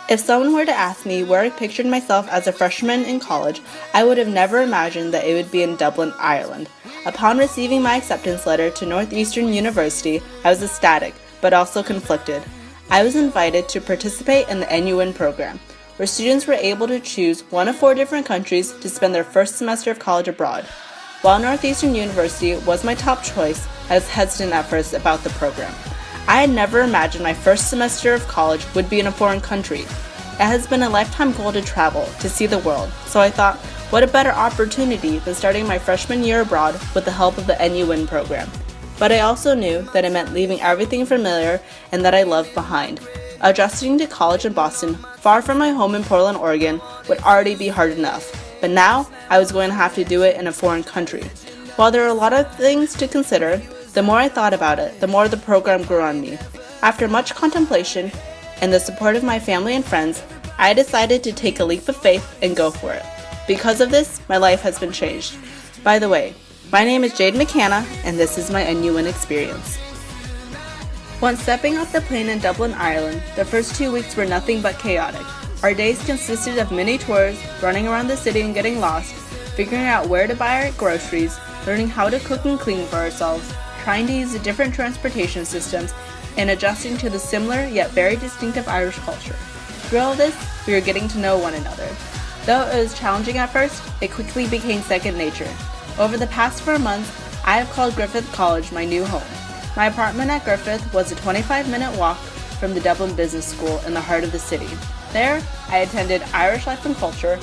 If someone were to ask me where I pictured myself as a freshman in college, I would have never imagined that it would be in Dublin, Ireland. Upon receiving my acceptance letter to Northeastern University, I was ecstatic, but also conflicted. I was invited to participate in the Nuin program, where students were able to choose one of 4 different countries to spend their first semester of college abroad. While Northeastern University was my top choice, I was hesitant at first about the program. I had never imagined my first semester of college would be in a foreign country. It has been a lifetime goal to travel, to see the world, so I thought, what a better opportunity than starting my freshman year abroad with the help of the Nuin program. But I also knew that it meant leaving everything familiar and that I loved behind. Adjusting to college in Boston, far from my home in Portland, Oregon, would already be hard enough. But now, I was going to have to do it in a foreign country. While there are a lot of things to consider, the more I thought about it, the more the program grew on me. After much contemplation and the support of my family and friends, I decided to take a leap of faith and go for it. Because of this, my life has been changed. By the way, my name is Jade McKanna, and this is my Nuin experience. Once stepping off the plane in Dublin, Ireland, the first 2 weeks were nothing but chaotic. Our days consisted of mini tours, running around the city and getting lost, figuring out where to buy our groceries, learning how to cook and clean for ourselves, trying to use the different transportation systems, and adjusting to the similar yet very distinctive Irish culture. Through all this, we were getting to know one another. Though it was challenging at first, it quickly became second nature. Over the past 4 months, I have called Griffith College my new home. My apartment at Griffith was a 25-minute walk from the Dublin Business School in the heart of the city. There, I attended Irish Life and Culture,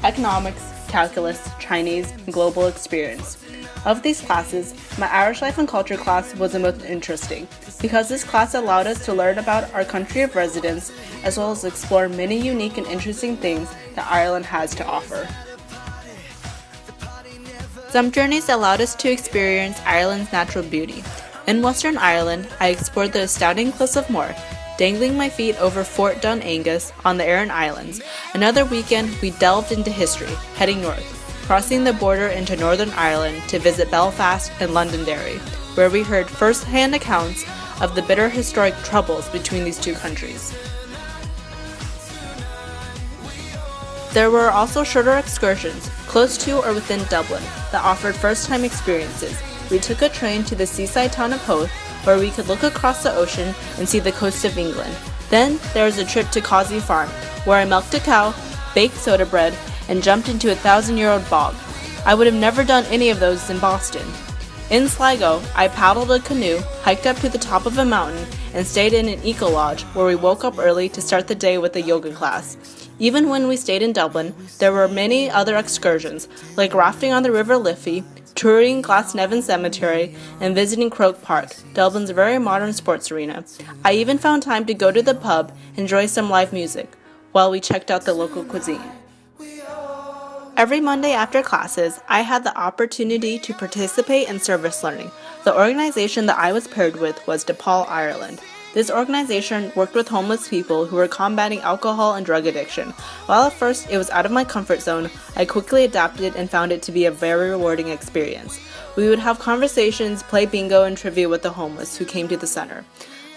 Economics, Calculus, Chinese, and Global Experience. Of these classes, my Irish Life and Culture class was the most interesting, because this class allowed us to learn about our country of residence, as well as explore many unique and interesting things that Ireland has to offer. Some journeys allowed us to experience Ireland's natural beauty. In Western Ireland, I explored the astounding Cliffs of Moher, dangling my feet over Fort Dun Aengus on the Aran Islands. Another weekend, we delved into history, heading north, crossing the border into Northern Ireland to visit Belfast and Londonderry, where we heard first-hand accounts of the bitter historic troubles between these two countries. There were also shorter excursions, close to or within Dublin, that offered first-time experiences. We took a train to the seaside town of Howth, where we could look across the ocean and see the coast of England. Then there was a trip to Causey Farm, where I milked a cow, baked soda bread, and jumped into a 1,000-year-old bog. I would have never done any of those in Boston. In Sligo, I paddled a canoe, hiked up to the top of a mountain, and stayed in an eco-lodge where we woke up early to start the day with a yoga class. Even when we stayed in Dublin, there were many other excursions, like rafting on the River Liffey, touring Glasnevin Cemetery, and visiting Croke Park, Dublin's very modern sports arena. I even found time to go to the pub and enjoy some live music, while we checked out the local cuisine. Every Monday after classes, I had the opportunity to participate in service learning. The organization that I was paired with was DePaul, Ireland. This organization worked with homeless people who were combating alcohol and drug addiction. While at first it was out of my comfort zone, I quickly adapted and found it to be a very rewarding experience. We would have conversations, play bingo, and trivia with the homeless who came to the center.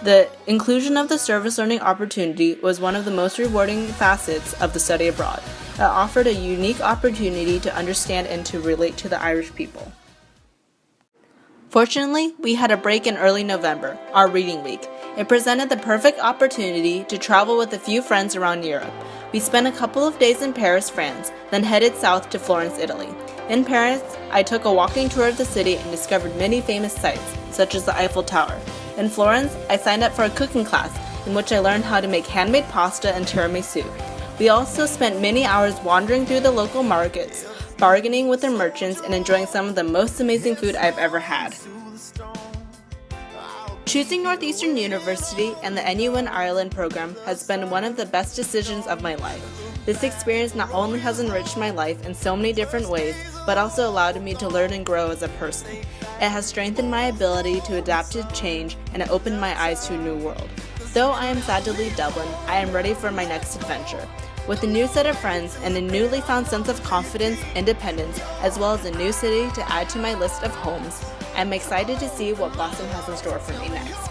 The inclusion of the service learning opportunity was one of the most rewarding facets of the study abroad. It offered a unique opportunity to understand and to relate to the Irish people. Fortunately, we had a break in early November, our reading week. It presented the perfect opportunity to travel with a few friends around Europe. We spent a couple of days in Paris, France, then headed south to Florence, Italy. In Paris, I took a walking tour of the city and discovered many famous sites, such as the Eiffel Tower. In Florence, I signed up for a cooking class, in which I learned how to make handmade pasta and tiramisu. We also spent many hours wandering through the local markets, bargaining with the merchants, and enjoying some of the most amazing food I've ever had. Choosing Northeastern University and the Nuin Ireland program has been one of the best decisions of my life. This experience not only has enriched my life in so many different ways, but also allowed me to learn and grow as a person. It has strengthened my ability to adapt to change, and it opened my eyes to a new world. Though I am sad to leave Dublin, I am ready for my next adventure. With a new set of friends and a newly found sense of confidence, independence, as well as a new city to add to my list of homes, I'm excited to see what Boston has in store for me next.